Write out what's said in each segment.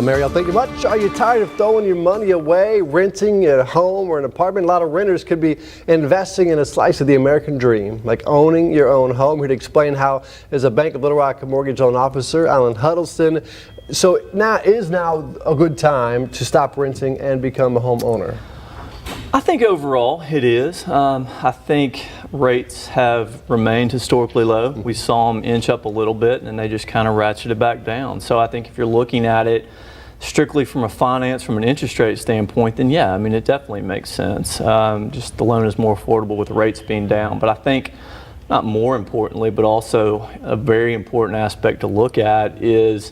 Mariel, thank you much. Are you tired of throwing your money away, renting a home or an apartment? A lot of renters could be investing in a slice of the American dream, like owning your own home. Here to explain how is a Bank of Little Rock mortgage loan officer, Alan Huddleston. So is now a good time to stop renting and become a homeowner? I think overall it is. I think rates have remained historically low. We saw them inch up a little bit and they just kind of ratcheted back down. So I think if you're looking at it strictly from an interest rate standpoint, then yeah, I mean, it definitely makes sense. Just the loan is more affordable with the rates being down. But I think, not more importantly, but also a very important aspect to look at is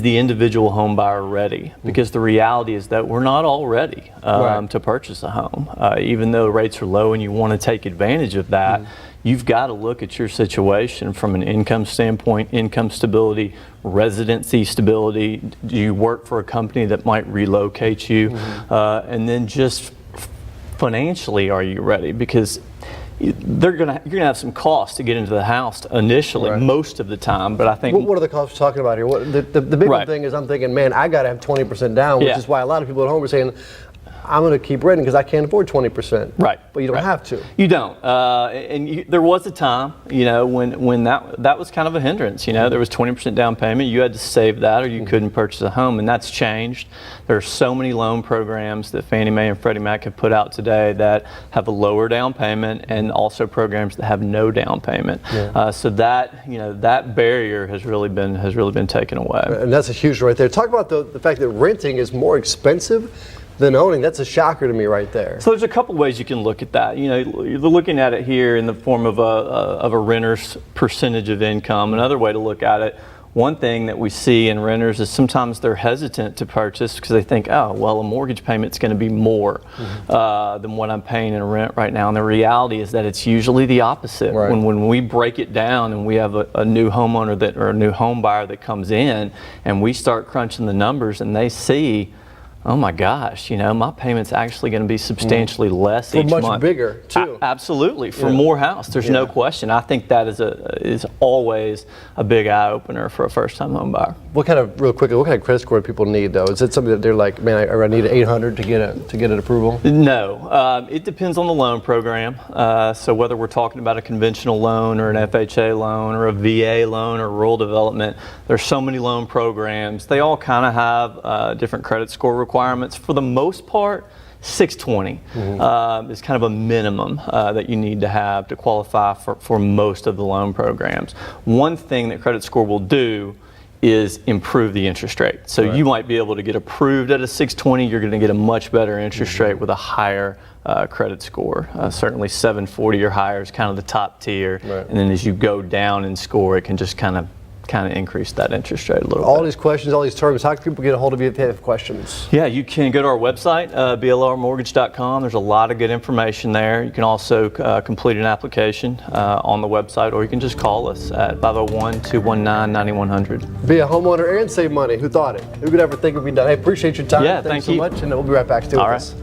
the individual home buyer ready? Because the reality is that we're not all ready to purchase a home. Even though rates are low and you want to take advantage of that, you've got to look at your situation from an income standpoint, income stability, residency stability. Do you work for a company that might relocate you? And then just financially, are you ready? Because you're gonna have some costs to get into the house initially, most of the time. But I think what are the costs we're talking about here? The big one thing is I'm thinking, man, I got to have 20% down, which is why a lot of people at home are saying, I'm going to keep renting because I can't afford 20%. But you don't have to. You don't. There was a time, you know, when that was kind of a hindrance. You know, there was 20% down payment. You had to save that, or you couldn't purchase a home, and that's changed. There are so many loan programs that Fannie Mae and Freddie Mac have put out today that have a lower down payment, and also programs that have no down payment. So that that barrier has really been taken away. And that's a huge right there. Talk about the fact that renting is more expensive than owning. That's a shocker to me right there. So there's a couple ways you can look at that. You know, you're looking at it here in the form of a renter's percentage of income. Another way to look at it, one thing that we see in renters is sometimes they're hesitant to purchase because they think, oh, well, a mortgage payment's going to be more than what I'm paying in rent right now. And the reality is that it's usually the opposite. When we break it down and we have a new homeowner or a new home buyer that comes in and we start crunching the numbers and they see, oh my gosh, you know, my payment's actually going to be substantially less each month. For much bigger, too. Absolutely, for more house. There's no question. I think that is always a big eye opener for a first-time home buyer. Real quickly, what kind of credit score do people need, though? Is it something that they're like, man, I need an 800 to get an approval? No, it depends on the loan program. So whether we're talking about a conventional loan or an FHA loan or a VA loan or rural development, there's so many loan programs. They all kind of have different credit score requirements. For the most part, 620 is kind of a minimum that you need to have to qualify for most of the loan programs. One thing that credit score will do is improve the interest rate. So you might be able to get approved at a 620, you're going to get a much better interest rate with a higher credit score. Certainly 740 or higher is kind of the top tier. And then as you go down in score, it can just kind of increase that interest rate a little bit. All these questions, all these terms, how can people get a hold of you if they have questions? Yeah, you can go to our website, blrmortgage.com. There's a lot of good information there. You can also complete an application on the website, or you can just call us at 501-219-9100. Be a homeowner and save money. Who thought it? Who could ever think it would be done? I appreciate your time. Yeah, Thanks so much, and we'll be right back. Stay with us.